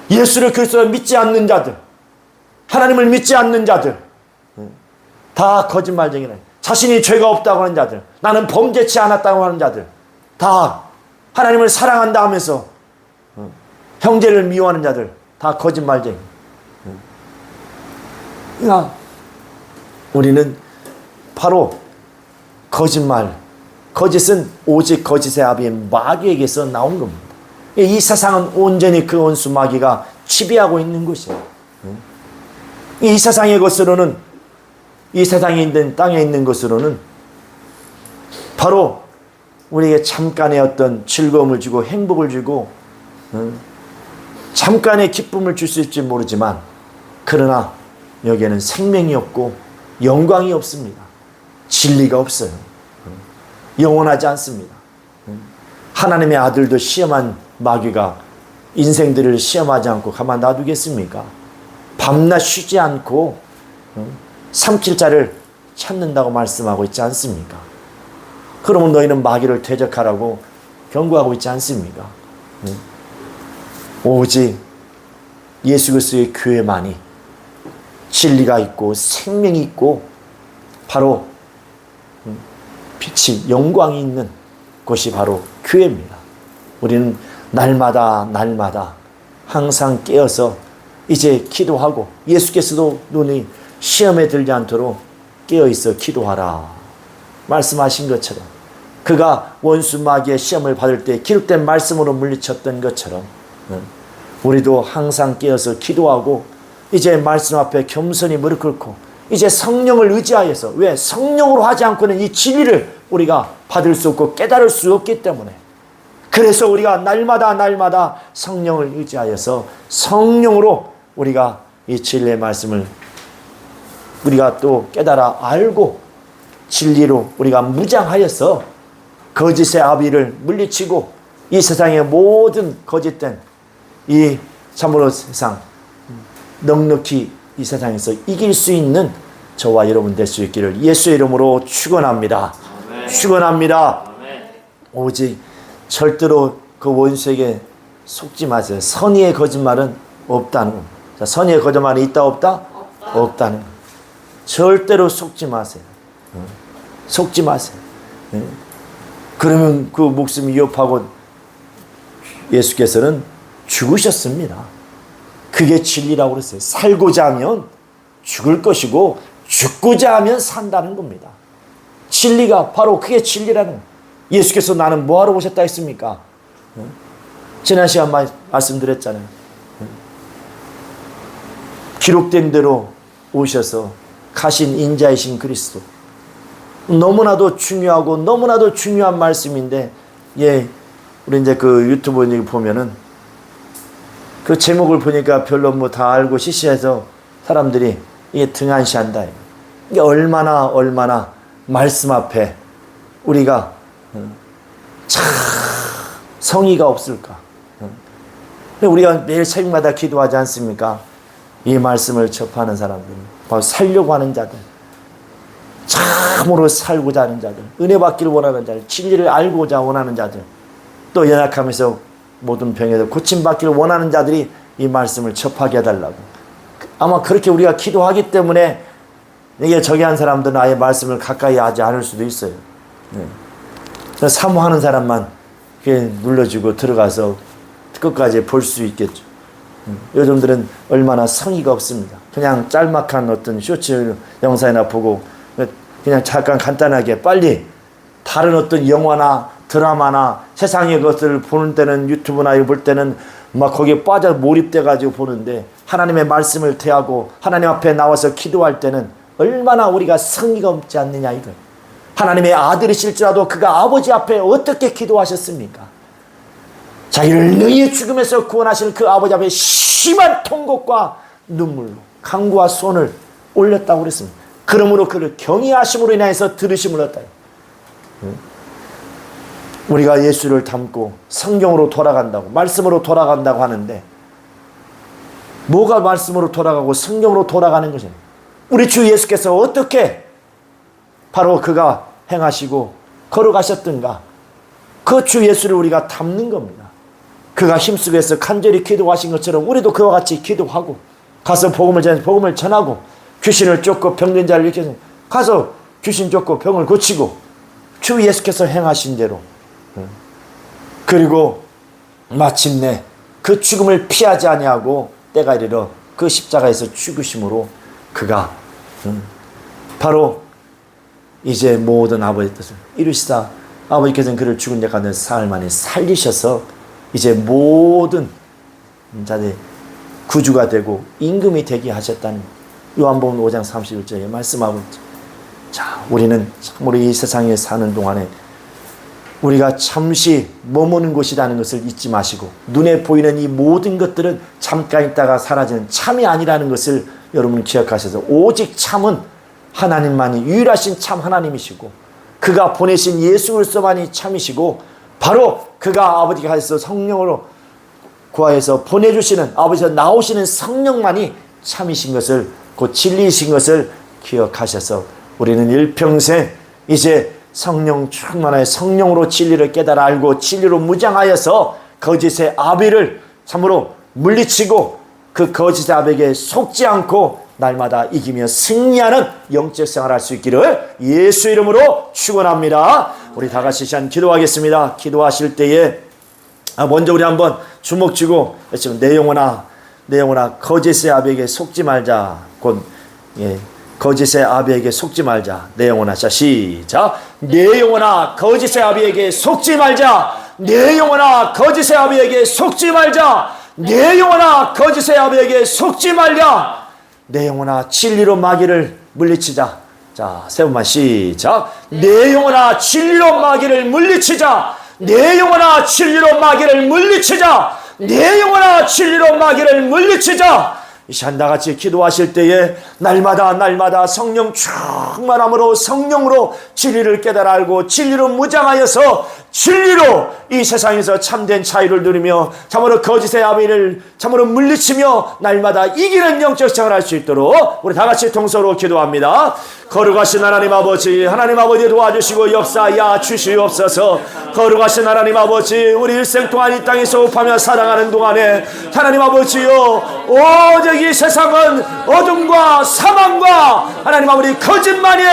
예수를 그리스도를 믿지 않는 자들, 하나님을 믿지 않는 자들 다 거짓말쟁이라. 자신이 죄가 없다고 하는 자들, 나는 범죄치 않았다고 하는 자들, 다 하나님을 사랑한다 하면서 형제를 미워하는 자들 다 거짓말쟁이. 그러니까 우리는 바로 거짓은 오직 거짓의 아비인 마귀에게서 나온 겁니다. 이 세상은 온전히 그 원수 마귀가 지배하고 있는 것이에요. 이 세상의 것으로는, 이 세상에 있는 땅에 있는 것으로는 바로 우리에게 잠깐의 어떤 즐거움을 주고 행복을 주고 잠깐의 기쁨을 줄 수 있을지 모르지만, 그러나 여기에는 생명이 없고 영광이 없습니다. 진리가 없어요. 영원하지 않습니다. 하나님의 아들도 시험한 마귀가 인생들을 시험하지 않고 가만 놔두겠습니까? 밤낮 쉬지 않고 삼킬 자를 찾는다고 말씀하고 있지 않습니까? 그러면 너희는 마귀를 대적하라고 경고하고 있지 않습니까? 오직 예수 그리스도의 교회만이 진리가 있고 생명이 있고 바로 빛이, 영광이 있는 곳이 바로 교회입니다. 우리는 날마다 항상 깨어서 이제 기도하고, 예수께서도 눈이 시험에 들지 않도록 깨어있어 기도하라 말씀하신 것처럼, 그가 원수 마귀의 시험을 받을 때 기록된 말씀으로 물리쳤던 것처럼 우리도 항상 깨어서 기도하고 이제 말씀 앞에 겸손히 무릎 꿇고 이제 성령을 의지하여서, 왜? 성령으로 하지 않고는 이 진리를 우리가 받을 수 없고 깨달을 수 없기 때문에, 그래서 우리가 날마다 성령을 의지하여서 성령으로 우리가 이 진리의 말씀을 우리가 또 깨달아 알고 진리로 우리가 무장하여서 거짓의 아비를 물리치고 이 세상의 모든 거짓된 이 참으로 세상 넉넉히 이 세상에서 이길 수 있는 저와 여러분 될 수 있기를 예수의 이름으로 축원합니다. 아멘. 축원합니다. 아멘. 오직 절대로 그 원수에게 속지 마세요. 선의의 거짓말은 없다는 겁니다. 자, 선의의 거짓말이 있다 없다? 없다는 겁니다. 절대로 속지 마세요. 속지 마세요. 그러면 그 목숨 위협하고 예수께서는 죽으셨습니다. 그게 진리라고 그랬어요. 살고자 하면 죽을 것이고 죽고자 하면 산다는 겁니다. 진리가 바로 그게 진리라는 거예요. 예수께서 나는 뭐하러 오셨다 했습니까? 지난 시간 말씀드렸잖아요. 기록된 대로 오셔서 가신 인자이신 그리스도. 너무나도 중요하고 너무나도 중요한 말씀인데, 예, 우리 이제 그 유튜브 보면은 그 제목을 보니까 별로 뭐 다 알고 시시해서 사람들이 이게 등한시한다. 이게 얼마나 말씀 앞에 우리가 참 성의가 없을까. 우리가 매일 새벽마다 기도하지 않습니까? 이 말씀을 접하는 사람들, 바로 살려고 하는 자들, 참으로 살고자 하는 자들, 은혜 받기를 원하는 자들, 진리를 알고자 원하는 자들, 또 연약하면서 모든 병에도 고침받기를 원하는 자들이 이 말씀을 접하게 해달라고. 아마 그렇게 우리가 기도하기 때문에 이게 저기 한 사람들은 아예 말씀을 가까이 하지 않을 수도 있어요. 네. 사모하는 사람만 눌러주고 들어가서 끝까지 볼 수 있겠죠. 요즘들은 얼마나 성의가 없습니다. 그냥 짤막한 어떤 쇼츠 영상이나 보고 그냥 잠깐 간단하게 빨리 다른 어떤 영화나 드라마나 세상의 것을 보는 때는 유튜브나 이거 볼 때는 막 거기에 빠져 몰입돼 가지고 보는데, 하나님의 말씀을 대하고 하나님 앞에 나와서 기도할 때는 얼마나 우리가 성의가 없지 않느냐 이거. 하나님의 아들이실지라도 그가 아버지 앞에 어떻게 기도하셨습니까? 자기를 능히 죽음에서 구원하시는 그 아버지 앞에 심한 통곡과 눈물로 강구와 손을 올렸다고 그랬습니다. 그러므로 그를 경외하심으로 인해서 들으심을 얻었다. 우리가 예수를 닮고 성경으로 돌아간다고, 말씀으로 돌아간다고 하는데, 뭐가 말씀으로 돌아가고 성경으로 돌아가는 것이냐? 우리 주 예수께서 어떻게 바로 그가 행하시고 걸어가셨던가, 그 주 예수를 우리가 닮는 겁니다. 그가 힘쓰고서 간절히 기도하신 것처럼 우리도 그와 같이 기도하고 가서 복음을 전하고, 귀신을 쫓고 병든 자를 일으켜서 가서 귀신 쫓고 병을 고치고 주 예수께서 행하신 대로, 그리고 마침내 그 죽음을 피하지 아니하고 때가 이르러 그 십자가에서 죽으심으로 그가 바로 이제 모든 아버지의 뜻을 이루시다. 아버지께서는 그를 죽은 자 가운데 사흘 만에 살리셔서 이제 모든 자들이 구주가 되고 임금이 되게 하셨다는 요한복음 5장 31절에 말씀하고 있죠. 자, 우리는 참으로 이 세상에 사는 동안에 우리가 잠시 머무는 곳이라는 것을 잊지 마시고, 눈에 보이는 이 모든 것들은 잠깐 있다가 사라지는 참이 아니라는 것을 여러분 기억하셔서, 오직 참은 하나님만이 유일하신 참 하나님이시고 그가 보내신 예수 그리스도만이 참이시고, 바로 그가 아버지가 하셔서 성령으로 구하여서 보내주시는 아버지가 나오시는 성령만이 참이신 것을, 곧 진리이신 것을 기억하셔서 우리는 일평생 이제 성령 충만하여 성령으로 진리를 깨달아 알고 진리로 무장하여서 거짓의 아비를 참으로 물리치고 그 거짓의 아비에게 속지 않고 날마다 이기며 승리하는 영적 생활을 할 수 있기를 예수 이름으로 축원합니다. 우리 다 같이 시간 기도하겠습니다. 기도하실 때에 먼저 우리 한번 주먹 쥐고 외치면, 내 영혼아 거짓의 아비에게 속지 말자. 곧 거짓의 아비에게 속지 말자. 내 영혼아. 자, 시작. 내 영혼아 거짓의 아비에게 속지 말자. 내 영혼아 거짓의 아비에게 속지 말자. 내 영혼아 거짓의 아비에게 속지 말자. 내 영혼아 진리로 마귀를 물리치자. 자, 세 번만 시작. 내 영혼아 진리로 마귀를 물리치자. 내 영혼아 진리로 마귀를 물리치자. 내 영혼아 진리로 마귀를 물리치자. 이 시간 다같이 기도하실 때에 날마다 성령 충만함으로 성령으로 진리를 깨달아 알고 진리로 무장하여서 진리로 이 세상에서 참된 자유를 누리며 참으로 거짓의 아비를 참으로 물리치며 날마다 이기는 영적 생활을 할 수 있도록 우리 다같이 동서로 기도합니다. 거룩하신 하나님 아버지, 하나님 아버지 도와주시고 역사하여 주시옵소서. 거룩하신 하나님 아버지, 우리 일생 동안 이 땅에서 호흡하며 살아가는 동안에 하나님 아버지요, 오직 이 세상은 어둠과 사망과 하나님 아버지 거짓말이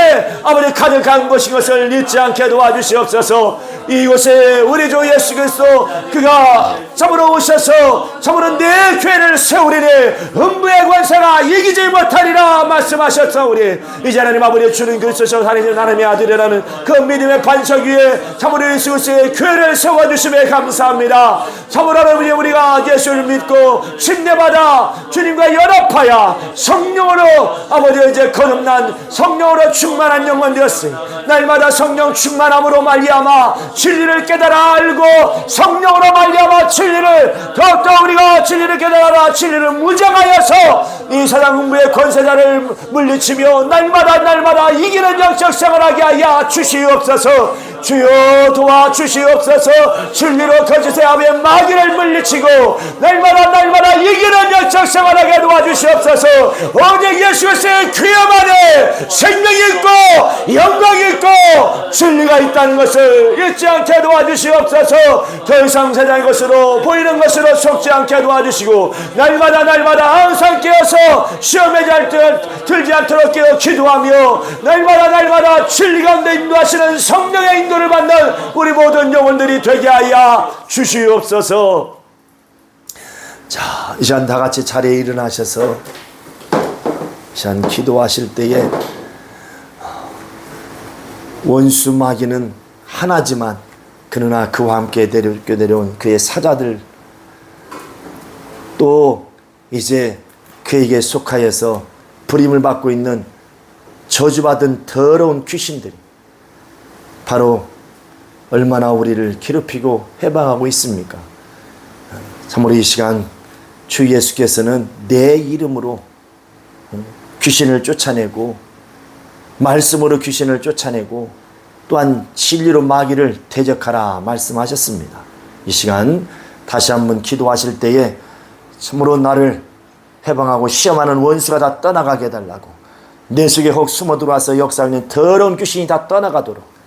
아버지 가득한 것인 것을 잊지 않게 도와주시옵소서. 이곳에 우리 주 예수 그리스도 그가 참으로 오셔서 참으로 내 교회를 세우리니 음부의 권세가 이기지 못하리라 말씀하셨사오니, 이제 하나님 아버지 주는 그리스도셔 하나님의 아들이라는 그 믿음의 반석 위에 참으로 예수 그리스도의 교회를 세워주심에 감사합니다. 참으로 하나님 우리가 예수를 믿고 침례받아 주님과 연합하여 성령으로 아버지 이제 거듭난 성령으로 충만한 영혼 되었으니 날마다 성령 충만함으로 말미암아 진리를 깨달아 알고 성령으로 말미암아 진리를 더욱더 우리가 진리를 깨달아 진리를 무장하여서 이 사단 군부의 권세자를 물리치며 날마다 이기는 영적 생활하게 하여 주시옵소서. 주여 도와주시옵소서. 진리로 거짓의 앞에 마귀를 물리치고 날마다 이기는 영적 생활하게 도와주시옵소서. 오직 예수 그리스도의 귀함 안에 생명이 있고 영광이 있고 진리가 있다는 것을 잊지 않게 도와주시옵소서. 더 이상 세상의 것으로 보이는 것으로 속지 않게 도와주시고 날마다 항상 깨어서 시험에 들지 않도록 깨어 기도하며 날마다 진리 가운데 인도하시는 성령의 인도를 받는 우리 모든 영혼들이 되게 하여 주시옵소서. 자, 이 시간 다 같이 자리에 일어나셔서 이 시간 기도하실 때에 원수 마귀는 하나지만 그러나 그와 함께 내려온 그의 사자들 또 이제 그에게 속하여서 불임을 받고 있는 저주받은 더러운 귀신들이 바로 얼마나 우리를 괴롭히고 해방하고 있습니까? 참으로 이 시간 주 예수께서는 내 이름으로 귀신을 쫓아내고 말씀으로 귀신을 쫓아내고 또한 진리로 마귀를 대적하라 말씀하셨습니다. 이 시간 다시 한번 기도하실 때에 참으로 나를 해방하고 시험하는 원수가 다 떠나가게 해달라고 내 속에 혹 숨어 들어와서 역사하는 더러운 귀신이 다 떠나가도록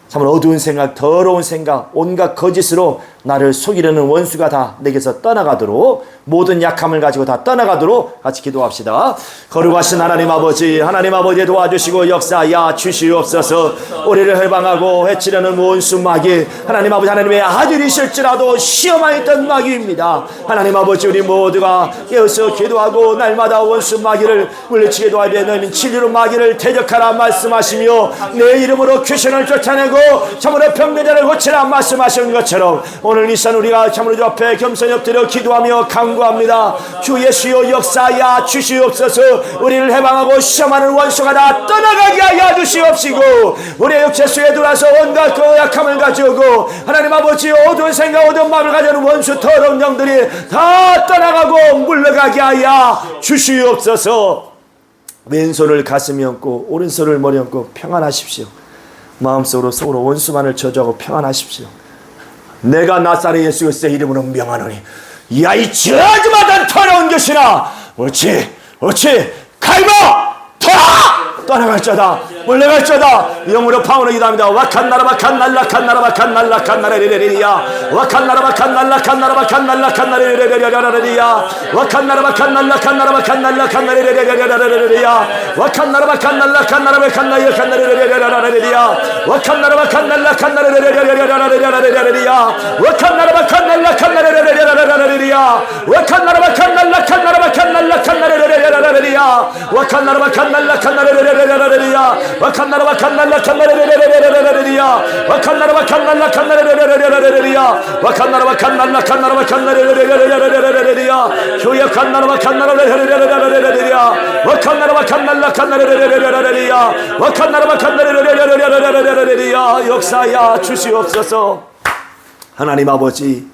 참으로 어두운 생각, 더러운 생각, 온갖 거짓으로 나를 속이려는 원수가 다 내게서 떠나가도록 모든 약함을 가지고 다 떠나가도록 같이 기도합시다. 거룩하신 하나님 아버지 도와주시고 역사하여 주시옵소서. 우리를 해방하고 해치려는 원수 마귀 하나님 아버지 하나님의 아들이실지라도 시험하였던 마귀입니다. 하나님 아버지 우리 모두가 깨어서 기도하고 날마다 원수 마귀를 물리치게 도와야 너희는 진리로 마귀를 대적하라 말씀하시며 내 이름으로 귀신을 쫓아내고 참으로 병자를 고치라 말씀하신 것처럼 오늘 이 시간 우리가 참으로 옆에 겸손히 엎드려 기도하며 강구합니다. 주 예수여 역사하여 주시옵소서. 우리를 해방하고 시험하는 원수가 다 떠나가게 하여 주시옵시고 우리의 육체 속에 들어와서 온갖 그 약함을 가져오고 하나님 아버지 어두운 생각 어두운 마음을 가져오는 원수 더러운 영들이 다 떠나가고 물러가게 하여 주시옵소서. 왼손을 가슴에 얹고 오른손을 머리에 얹고 평안하십시오. 마음속으로 속으로 원수만을 저주하고 평안하십시오. 내가 나사렛 예수 그리스도의 이름으로 명하노니 야이 저주받은 더러운 것이나 옳지 갈고 떠나갈자다 물러갈자다. 영으로 파워로 기도합니다. 와칸나라 바칸날라 칸나라 바칸날라 칸나레레레리야 와칸나라 바칸날라 칸나라 바칸날라 칸나레레레레리야 와칸나라 바칸날라 칸나라 바칸날라 칸나레레레레리야 와칸나라 바칸날라 칸나라 바칸날라 칸나레레레레리야 와칸나라 바칸날라 칸나레레레레리야 와칸나라 바칸날라 칸나레레레레리야 와칸나라 바칸날라 칸나라 바칸날라 칸나레레레레리야 와칸나라 바칸날라 칸나레레레레리야 와칸나라 바칸날라 칸나레레레레리야 와칸나라 바칸날라 칸나레레레레리야 와칸나라 바칸날라 칸나라 바칸나레레레레리야 교회 칸나라 바칸나라 레레레레레리야 와칸나라 바칸날라 칸나레레레레리야 와칸나라 바칸나레레레레리야 역사야 주시옵소서. 하나님 아버지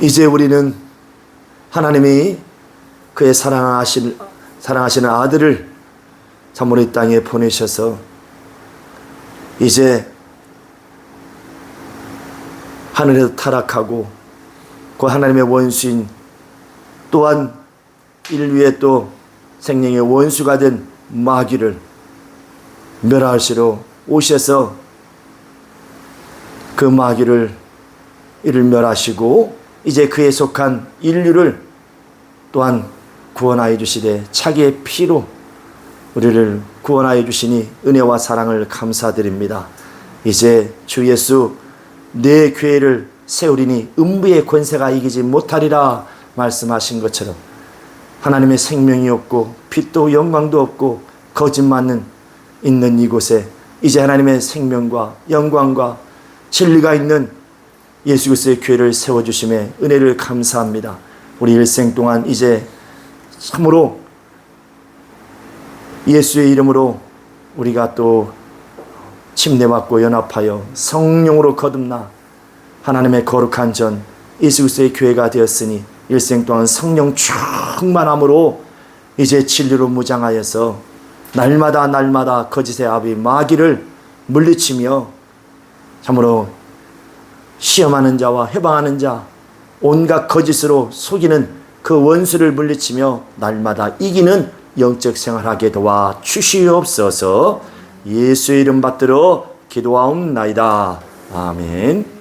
이제 우리는 하나님이 그의 사랑하시는 아들을 참으로 이 땅에 보내셔서 이제 하늘에서 타락하고 그 하나님의 원수인 또한 인류의 또 생명의 원수가 된 마귀를 멸하시러 오셔서 그 마귀를 이를 멸하시고 이제 그에 속한 인류를 또한 구원하여 주시되 자기의 피로 우리를 구원하여 주시니 은혜와 사랑을 감사드립니다. 이제 주 예수 내 교회를 세우리니 음부의 권세가 이기지 못하리라 말씀하신 것처럼 하나님의 생명이 없고 빛도 영광도 없고 거짓말은 있는 이곳에 이제 하나님의 생명과 영광과 진리가 있는 예수 그리스도의 교회를 세워주심에 은혜를 감사합니다. 우리 일생 동안 이제 참으로 예수의 이름으로 우리가 또 침례받고 연합하여 성령으로 거듭나 하나님의 거룩한 전 예수 그리스도의 교회가 되었으니 일생 동안 성령 충만함으로 이제 진리로 무장하여서 날마다 거짓의 아비 마귀를 물리치며 참으로 시험하는 자와 해방하는 자 온갖 거짓으로 속이는 그 원수를 물리치며 날마다 이기는 영적 생활하게 도와 주시옵소서. 예수의 이름 받들어 기도하옵나이다. 아멘.